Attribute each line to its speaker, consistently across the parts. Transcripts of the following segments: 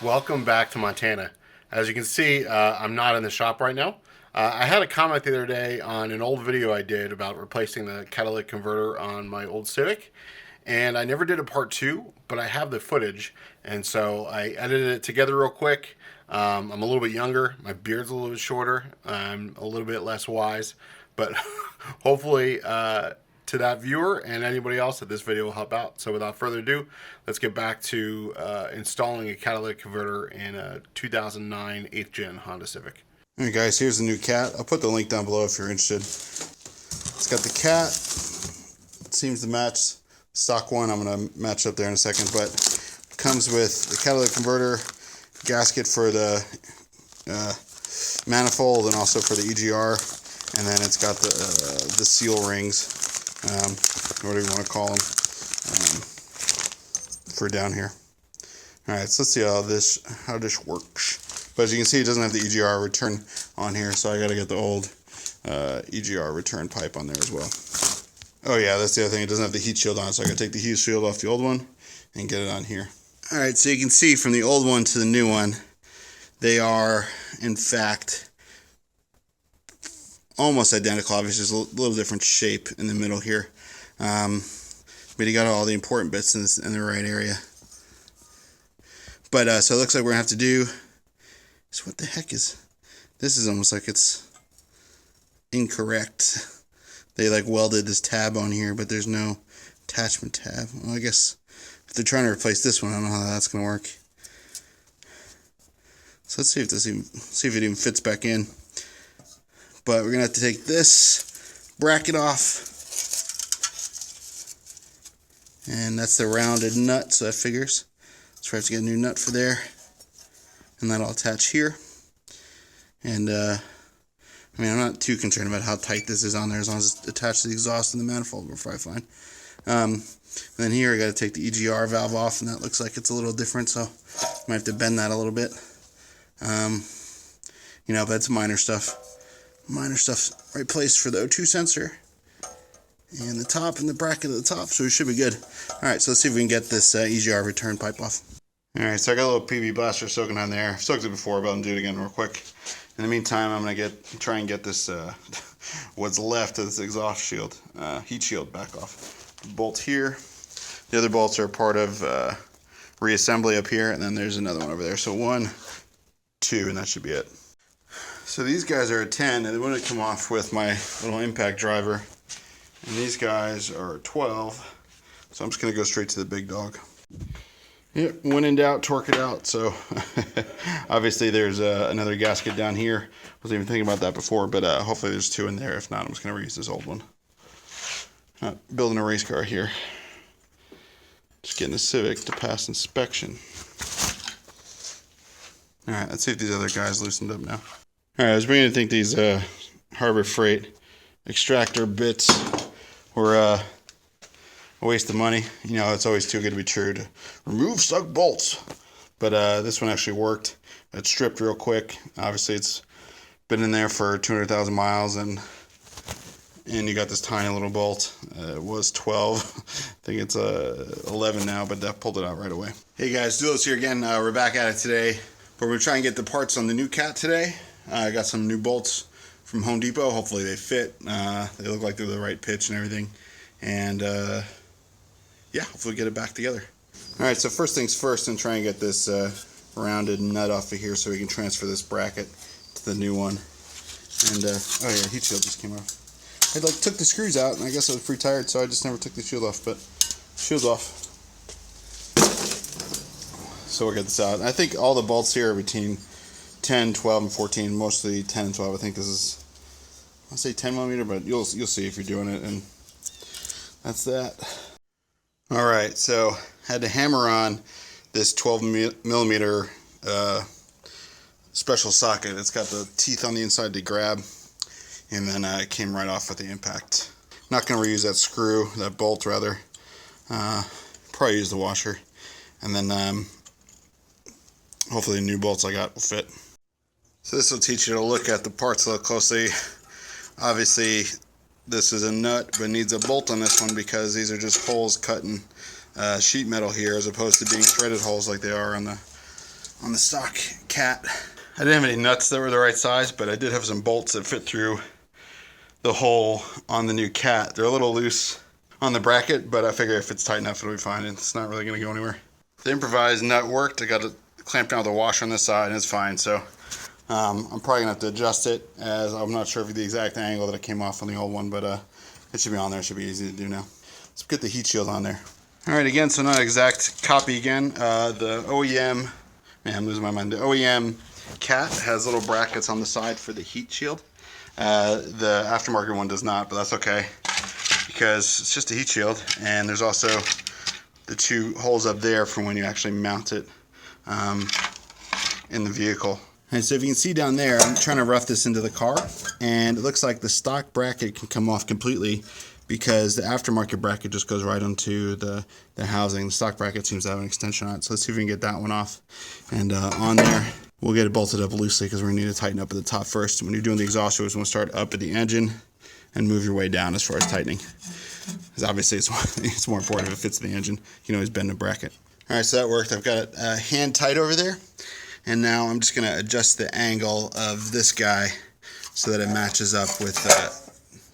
Speaker 1: Welcome back to Montana. As you can see, I'm not in the shop right now. I had a comment the other day on an old video I did about replacing the catalytic converter on my old Civic, and I never did a part two, but I have the footage, and so I edited it together real quick. I'm a little bit younger, my beard's a little bit shorter, I'm a little bit less wise, but hopefully to that viewer and anybody else that this video will help out. So without further ado, let's get back to installing a catalytic converter in a 2009 8th gen Honda Civic.
Speaker 2: Alright guys, here's the new cat. I'll put the link down below if you're interested. It's got the cat. It seems to match stock one. I'm going to match up there in a second, but it comes with the catalytic converter, gasket for the manifold and also for the EGR, and then it's got the seal rings, whatever you want to call them, for down here. Alright, so let's see how this works. But as you can see, it doesn't have the EGR return on here, so I got to get the old EGR return pipe on there as well. Oh yeah, that's the other thing. It doesn't have the heat shield on, so I got to take the heat shield off the old one and get it on here. Alright, so you can see from the old one to the new one, they are, in fact, almost identical. Obviously, there's a little different shape in the middle here. But you got all the important bits in the right area. But, so it looks like we're going to have to do... So what the heck is... This is almost like it's incorrect. They like welded this tab on here, but there's no attachment tab. Well, I guess if they're trying to replace this one, I don't know how that's going to work. So let's see if it even fits back in. But we're going to have to take this bracket off. And that's the rounded nut, so that figures. So we have to get a new nut for there. And that'll attach here. And I mean, I'm not too concerned about how tight this is on there, as long as it's attached to the exhaust and the manifold, we're probably fine. And then here I got to take the EGR valve off, and that looks like it's a little different, so I might have to bend that a little bit. You know, but it's minor stuff. Minor stuff. Right place for the O2 sensor, and the top and the bracket at the top, so we should be good. All right, so let's see if we can get this EGR return pipe off. Alright, so I got a little PV blaster soaking on there. I've soaked it before, but I'll do it again real quick. In the meantime, I'm going to try and get this, what's left of this exhaust shield, heat shield back off. Bolt here. The other bolts are part of reassembly up here, and then there's another one over there. So 1, 2, and that should be it. So these guys are a 10, and they wouldn't come off with my little impact driver. And these guys are a 12, so I'm just going to go straight to the big dog. Yeah, when in doubt, torque it out. So obviously there's another gasket down here. Wasn't even thinking about that before, but hopefully there's 2 in there. If not, I'm just going to reuse this old one. Not building a race car here. Just getting a Civic to pass inspection. Alright, let's see if these other guys loosened up now. Alright, I was beginning to think these Harbor Freight extractor bits were a waste of money. You know, it's always too good to be true to remove stuck bolts. But this one actually worked. It stripped real quick. Obviously, it's been in there for 200,000 miles, and you got this tiny little bolt. It was 12. I think it's 11 now, but that pulled it out right away. Hey guys, Dulos here again. We're back at it today. But we're trying to get the parts on the new cat today. I got some new bolts from Home Depot. Hopefully they fit. They look like they're the right pitch and everything. And yeah, hopefully get it back together. Alright, so first things first, and try and get this rounded nut off of here so we can transfer this bracket to the new one. And, oh yeah, heat shield just came off. I took the screws out, and I guess I was pretty tired, so I just never took the shield off, but shield's off. So we'll get this out. I think all the bolts here are between 10, 12, and 14, mostly 10 and 12. I think this is, I'll say 10 millimeter, but you'll see if you're doing it, and that's that. Alright, so had to hammer on this 12 millimeter special socket. It's got the teeth on the inside to grab, and then it came right off with the impact. Not going to reuse that screw, that bolt rather. Probably use the washer, and then hopefully the new bolts I got will fit. So this will teach you to look at the parts a little closely. Obviously, this is a nut, but needs a bolt on this one because these are just holes cut in sheet metal here, as opposed to being threaded holes like they are on the on the stock Cat. I didn't have any nuts that were the right size, but I did have some bolts that fit through the hole on the new Cat. They're a little loose on the bracket, but I figure if it's tight enough, it'll be fine. It's not really going to go anywhere. The improvised nut worked. I got it clamped down with a washer on this side, and it's fine. So I'm probably going to have to adjust it, as I'm not sure of the exact angle that it came off on the old one, but it should be on there. It should be easy to do now. Let's get the heat shield on there. All right, again, so not an exact copy again. The OEM, man, I'm losing my mind. The OEM Cat has little brackets on the side for the heat shield. The aftermarket one does not, but that's okay because it's just a heat shield, and there's also the two holes up there for when you actually mount it in the vehicle. And so if you can see down there, I'm trying to rough this into the car, and it looks like the stock bracket can come off completely because the aftermarket bracket just goes right onto the housing. The stock bracket seems to have an extension on it, so let's see if we can get that one off. And on there, we'll get it bolted up loosely because we're going to need to tighten up at the top first. When you're doing the exhaust, you always want to start up at the engine and move your way down as far as tightening. Because obviously it's more important if it fits the engine. You can always bend the bracket. All right, so that worked. I've got it hand tight over there. And now I'm just going to adjust the angle of this guy so that it matches up with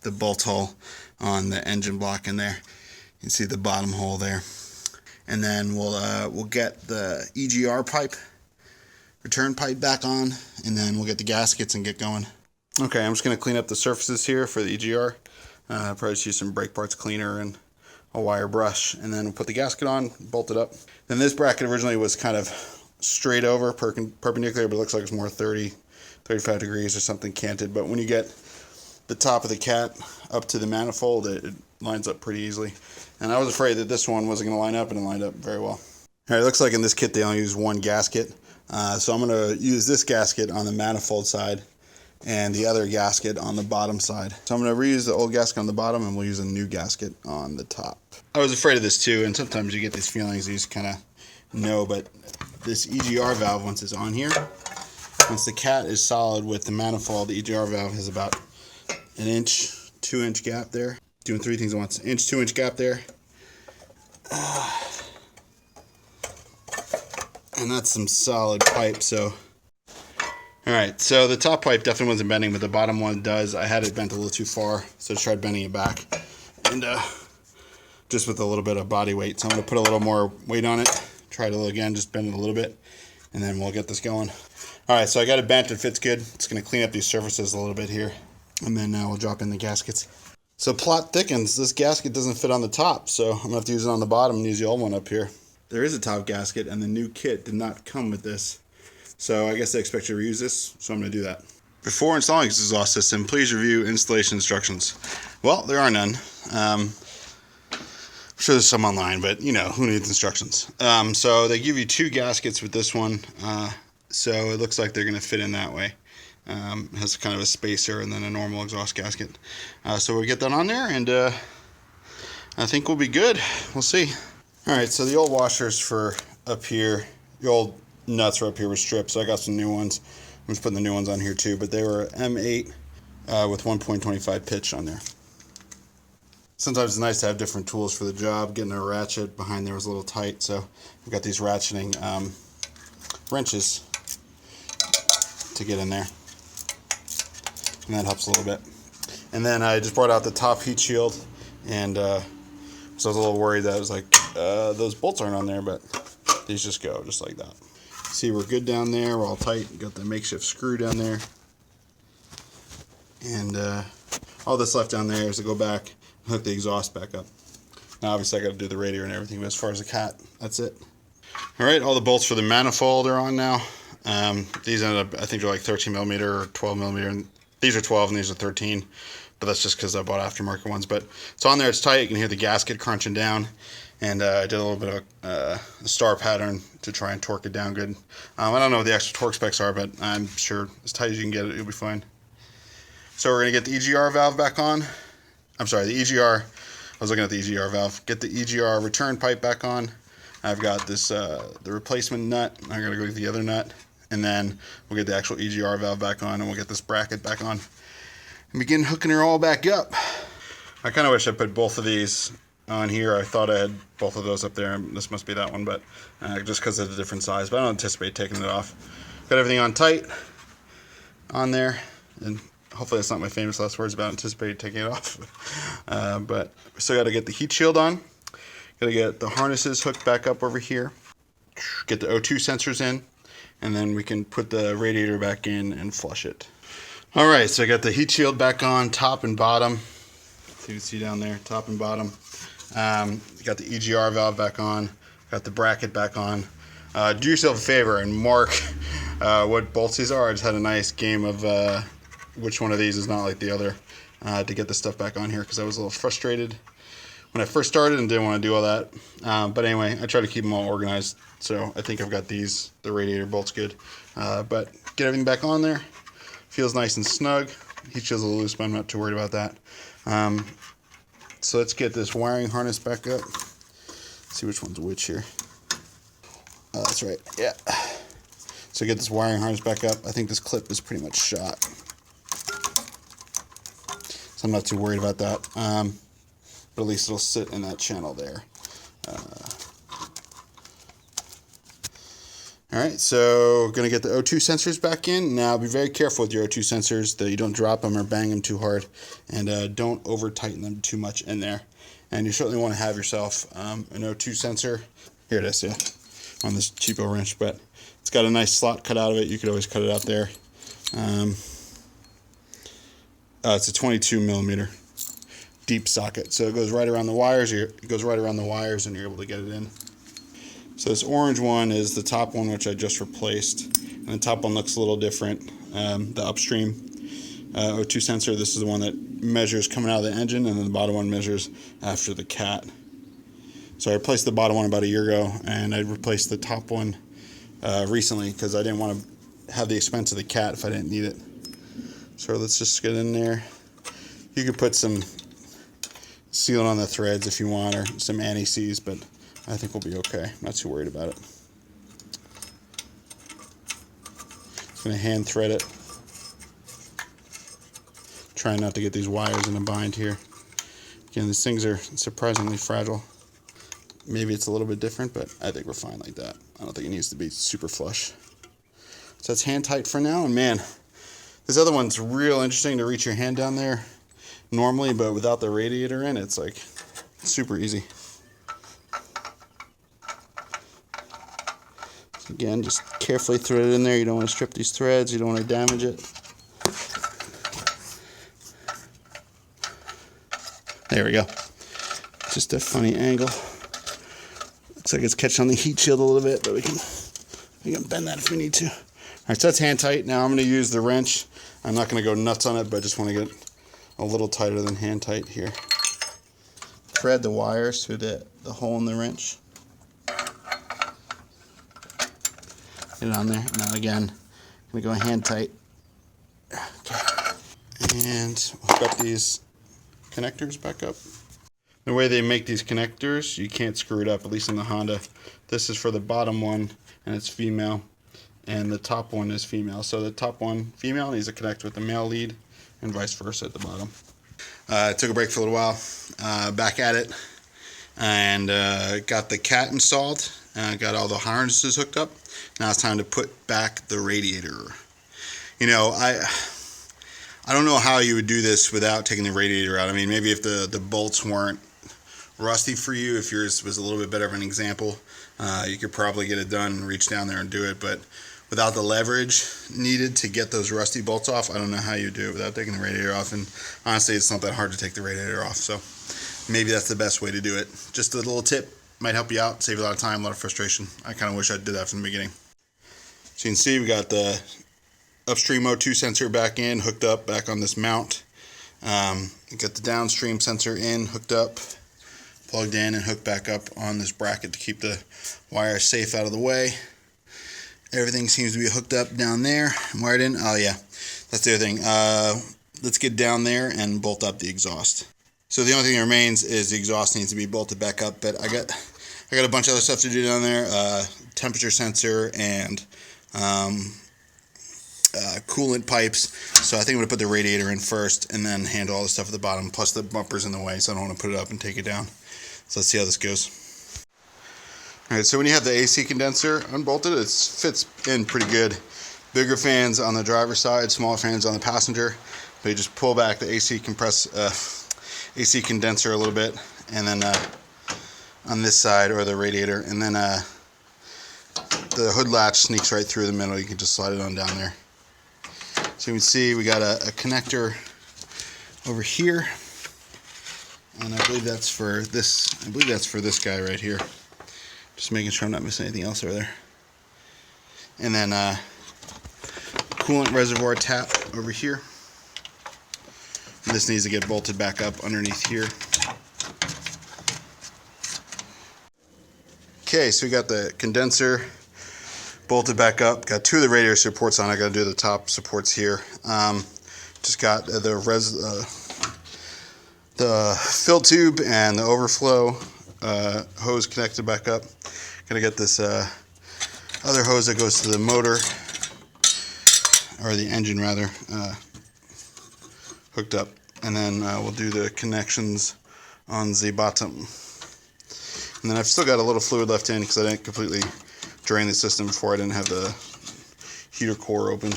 Speaker 2: the bolt hole on the engine block in there. You can see the bottom hole there. And then we'll get the EGR pipe, return pipe back on, and then we'll get the gaskets and get going. Okay, I'm just going to clean up the surfaces here for the EGR. Probably just use some brake parts cleaner and a wire brush, and then we'll put the gasket on, bolt it up. Then this bracket originally was kind of straight over, perpendicular, but it looks like it's more 35 degrees or something canted. But when you get the top of the Cat up to the manifold, it lines up pretty easily. And I was afraid that this one wasn't going to line up, and it lined up very well. All right, it looks like in this kit they only use one gasket. So I'm going to use this gasket on the manifold side and the other gasket on the bottom side. So I'm going to reuse the old gasket on the bottom, and we'll use a new gasket on the top. I was afraid of this too, and sometimes you get these feelings you just kind of know, but this EGR valve, once it's on here, once the Cat is solid with the manifold, the EGR valve has about an inch, 2-inch gap there. Doing three things at once. Inch, 2-inch gap there. And that's some solid pipe, so. Alright, so the top pipe definitely wasn't bending, but the bottom one does. I had it bent a little too far, so I tried bending it back. And just with a little bit of body weight. So I'm going to put a little more weight on it. Try it again, just bend it a little bit, and then we'll get this going. Alright, so I got it bent, it fits good. It's going to clean up these surfaces a little bit here. And then now we'll drop in the gaskets. So plot thickens. This gasket doesn't fit on the top, so I'm going to have to use it on the bottom and use the old one up here. There is a top gasket, and the new kit did not come with this. So I guess they expect you to reuse this, so I'm going to do that. Before installing this exhaust system, please review installation instructions. Well, there are none. I'm sure there's some online, but you know, who needs instructions? So they give you two gaskets with this one, so it looks like they're going to fit in that way. It has kind of a spacer and then a normal exhaust gasket. So we'll get that on there, and I think we'll be good. We'll see. Alright, so the old washers for up here, the old nuts were up here with strips, so I got some new ones. I'm just putting the new ones on here too, but they were M8 with 1.25 pitch on there. Sometimes it's nice to have different tools for the job. Getting a ratchet behind there was a little tight, so I've got these ratcheting wrenches to get in there, and that helps a little bit. And then I just brought out the top heat shield, and so I was a little worried that I was like, those bolts aren't on there, but these just go just like that. See, we're good down there, we're all tight. Got the makeshift screw down there, and all that's left down there is to go back and hook the exhaust back up. Now obviously I got to do the radiator and everything, but as far as the Cat, that's it. Alright, all the bolts for the manifold are on now. These ended up, I think they're like 13mm or 12mm, and these are 12 and these are 13, but that's just because I bought aftermarket ones. But it's on there, it's tight, you can hear the gasket crunching down, and I did a little bit of a star pattern to try and torque it down good. I don't know what the actual torque specs are, but I'm sure as tight as you can get it, it'll be fine. So we're going to get the EGR valve back on. I'm sorry, the EGR, I was looking at the EGR valve. Get the EGR return pipe back on. I've got this, the replacement nut. I'm going to go get the other nut, and then we'll get the actual EGR valve back on, and we'll get this bracket back on and begin hooking her all back up. I kind of wish I put both of these on here. I thought I had both of those up there. This must be that one, but just because of the different size. But I don't anticipate taking it off. Got everything on tight on there, and hopefully that's not my famous last words about anticipating taking it off. But we still got to get the heat shield on. Got to get the harnesses hooked back up over here. Get the O2 sensors in, and then we can put the radiator back in and flush it. All right, so I got the heat shield back on, top and bottom. So you can see down there, top and bottom. Got the Egr valve back on. Got the bracket back on. Do yourself a favor and mark what bolts these are. I just had a nice game of which one of these is not like the other to get the stuff back on here, because I was a little frustrated when I first started and didn't want to do all that. But anyway, I try to keep them all organized. So I think I've got the radiator bolts good. But get everything back on there. Feels nice and snug. Heat shield's a little loose, but I'm not too worried about that. So let's get this wiring harness back up. See which one's which here. Oh, that's right. Yeah. So get this wiring harness back up. I think this clip is pretty much shot. So I'm not too worried about that. But at least it'll sit in that channel there. Alright, so going to get the O2 sensors back in. Now be very careful with your O2 sensors that you don't drop them or bang them too hard, and don't over tighten them too much in there. And you certainly want to have yourself an O2 sensor. Here it is, yeah, on this cheapo wrench, but it's got a nice slot cut out of it. You could always cut it out there. It's a 22mm deep socket, so it goes right around the wires. It goes right around the wires, and you're able to get it in. So this orange one is the top one, which I just replaced, and the top one looks a little different. The Upstream O2 sensor, this is the one that measures coming out of the engine, and then the bottom one measures after the cat. So I replaced the bottom one about a year ago, and I replaced the top one recently because I didn't want to have the expense of the cat if I didn't need it. So let's just get in there. You could put some sealant on the threads if you want, or some anti-seize, but I think we'll be okay. Not too worried about it. Just going to hand thread it. Trying not to get these wires in a bind here. Again, these things are surprisingly fragile. Maybe it's a little bit different, but I think we're fine like that. I don't think it needs to be super flush. So that's hand tight for now, and man, this other one's real interesting to reach your hand down there normally, but without the radiator in, it's like super easy. Again, just carefully thread it in there. You don't want to strip these threads. You don't want to damage it. There we go. Just a funny angle. Looks like it's catching on the heat shield a little bit, but we can bend that if we need to. All right, so that's hand tight. Now I'm going to use the wrench. I'm not going to go nuts on it, but I just want to get a little tighter than hand tight here. Thread the wires through the hole in the wrench. Get it on there. Now again, I'm going to go hand tight. Okay. And hook up these connectors back up. The way they make these connectors, you can't screw it up, at least in the Honda. This is for the bottom one, and it's female, and the top one is female. So the top one, female, needs to connect with the male lead, and vice versa at the bottom. I took a break for a little while, back at it, and got the cat installed, got all the harnesses hooked up. Now it's time to put back the radiator. You know, I don't know how you would do this without taking the radiator out. I mean, maybe if the bolts weren't rusty for you, if yours was a little bit better of an example, you could probably get it done and reach down there and do it. But without the leverage needed to get those rusty bolts off, I don't know how you do it without taking the radiator off. And honestly, it's not that hard to take the radiator off. So maybe that's the best way to do it. Just a little tip might help you out, save you a lot of time, a lot of frustration. I kind of wish I did that from the beginning. So you can see we got the Upstream O2 sensor back in, hooked up, back on this mount. Got the downstream sensor in, hooked up, plugged in, and hooked back up on this bracket to keep the wire safe out of the way. Everything seems to be hooked up down there. Wired in. Oh yeah, that's the other thing. Let's get down there and bolt up the exhaust. So the only thing that remains is the exhaust needs to be bolted back up. But I got a bunch of other stuff to do down there. Temperature sensor and coolant pipes. So I think I'm going to put the radiator in first and then handle all the stuff at the bottom, plus the bumper's in the way, so I don't want to put it up and take it down. So let's see how this goes. Alright, so when you have the AC condenser unbolted, it fits in pretty good. Bigger fans on the driver's side, smaller fans on the passenger. But you just pull back the AC condenser a little bit, and then on this side, or the radiator, and then the hood latch sneaks right through the middle. You can just slide it on down there. So you can see we got a connector over here, and I believe that's for this. I believe that's for this guy right here. Just making sure I'm not missing anything else over there. And then coolant reservoir tap over here. This needs to get bolted back up underneath here. Okay, so we got the condenser bolted back up. Got two of the radiator supports on. I got to do the top supports here. Just got the fill tube and the overflow hose connected back up. Got to get this other hose that goes to the motor, or the engine rather, hooked up, and then we'll do the connections on the bottom. And then I've still got a little fluid left in because I didn't completely drain the system before. I didn't have the heater core open,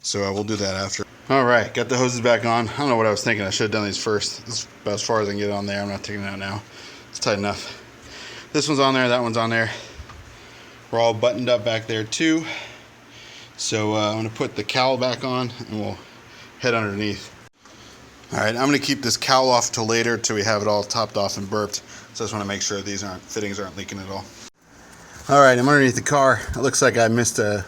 Speaker 2: so we'll do that after. Alright, got the hoses back on. I don't know what I was thinking. I should have done these first. This is about as far as I can get on there. I'm not taking it out now. It's tight enough. This one's on there, that one's on there. We're all buttoned up back there too. So I'm going to put the cowl back on and we'll head underneath. Alright, I'm going to keep this cowl off till later, till we have it all topped off and burped. So I just want to make sure these fittings aren't leaking at all. Alright, I'm underneath the car. It looks like I missed a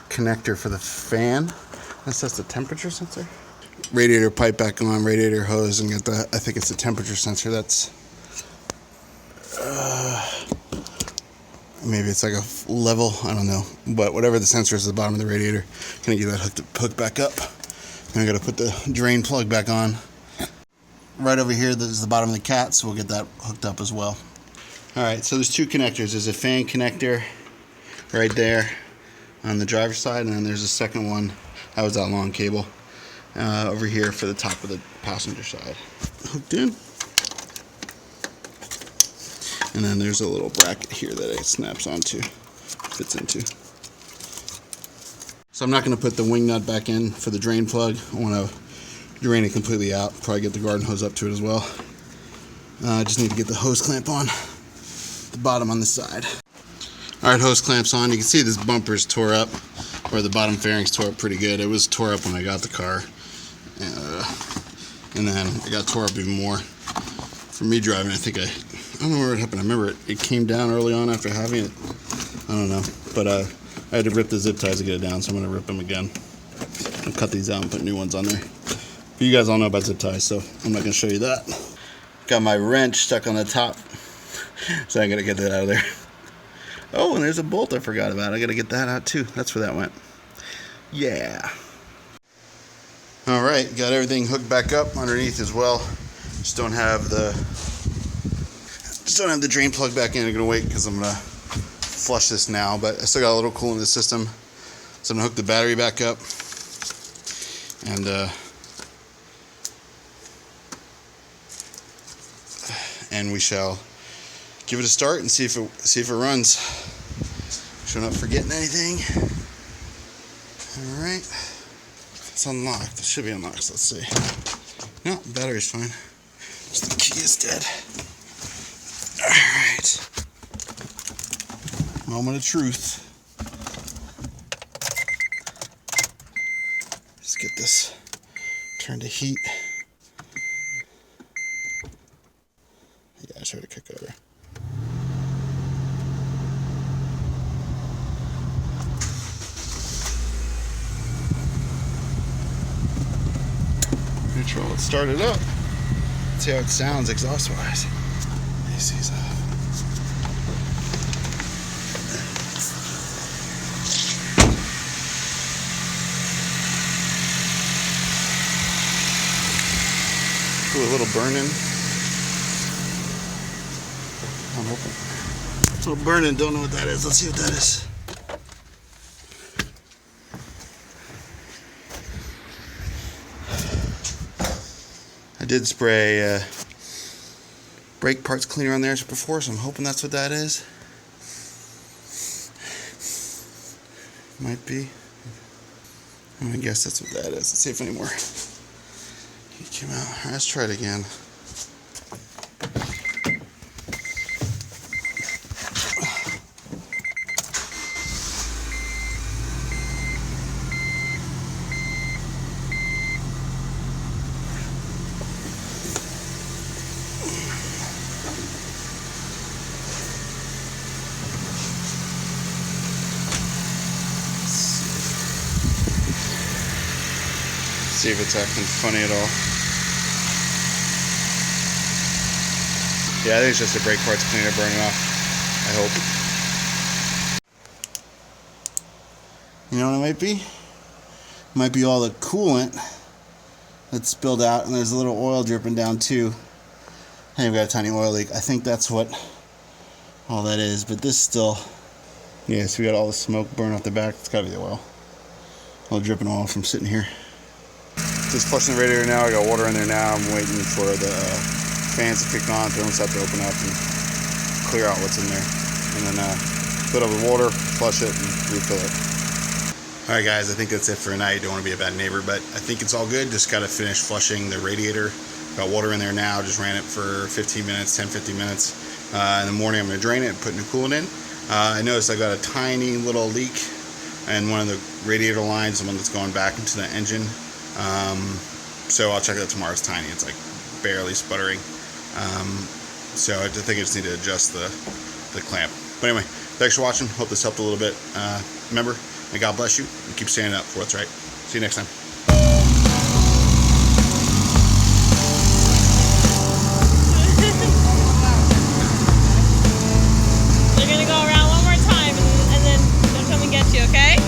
Speaker 2: connector for the fan. That's just the temperature sensor. Radiator pipe back on, radiator hose, and got the, I think it's the temperature sensor. That's maybe it's like a level, I don't know, but whatever the sensor is at the bottom of the radiator, gonna get that hooked back up. And I gotta put the drain plug back on. Right over here, this is the bottom of the cat, so we'll get that hooked up as well. Alright, so there's two connectors. There's a fan connector right there on the driver's side, and then there's a second one. That was that long cable over here for the top of the passenger side. Hooked in. And then there's a little bracket here that it snaps onto, fits into. So I'm not going to put the wing nut back in for the drain plug. I want to drain it completely out. Probably get the garden hose up to it as well. I just need to get the hose clamp on the bottom on this side. Alright, hose clamps on. You can see this bumper's tore up, or the bottom fairings tore up pretty good. It was tore up when I got the car. And then it got tore up even more from me driving. I don't know where it happened. I remember it came down early on after having it. I don't know. But I had to rip the zip ties to get it down, so I'm going to rip them again. I'll cut these out and put new ones on there. But you guys all know about zip ties, so I'm not going to show you that. Got my wrench stuck on the top, so I'm going to get that out of there. Oh, and there's a bolt I forgot about. I got to get that out too. That's where that went. Yeah. Alright, got everything hooked back up underneath as well. Just don't have the drain plug back in. I'm going to wait because I'm going to flush this now, but I still got a little coolant in the system. So I'm going to hook the battery back up. And we shall give it a start and see if it runs. Sure not forgetting anything. All right, it's unlocked. It should be unlocked. So let's see. No, the battery's fine. Just the key is dead. All right. Moment of truth. Let's get this turned to heat. Yeah, I tried to kick over. Neutral. Let's start it up. See how it sounds exhaust-wise. AC's off. Ooh, a little burning. I'm hoping. A little burning, don't know what that is. Let's see what that is. I did spray brake parts cleaner on there as before, so I'm hoping that's what that is. Might be. I'm gonna guess that's what that is. Let's see if any more heat came out. All right, let's try it again. See if it's acting funny at all. Yeah, I think it's just the brake parts cleaner burning off. I hope. You know what it might be? It might be all the coolant that's spilled out, and there's a little oil dripping down too. Hey, we've got a tiny oil leak. I think that's what all that is, but this still... Yeah, so we got all the smoke burning off the back. It's gotta be the oil. All the dripping oil from sitting here. Just flushing the radiator now. I got water in there now. I'm waiting for the fans to kick on, thermostat to open up and clear out what's in there. And then fill it up with water, flush it, and refill it. Alright guys, I think that's it for tonight. Don't want to be a bad neighbor, but I think it's all good. Just got to finish flushing the radiator. Got water in there now. Just ran it for 15 minutes, 10-15 minutes. In the morning I'm going to drain it and put new coolant in. I noticed I got a tiny little leak in one of the radiator lines, the one that's going back into the engine. So I'll check that tomorrow. It's tiny. It's like barely sputtering. So I think I just need to adjust the clamp. But anyway, thanks for watching. Hope this helped a little bit. Remember, may God bless you, and keep standing up for what's right. See you next time.
Speaker 3: They're gonna go around one more time, and then they'll come and get you, okay?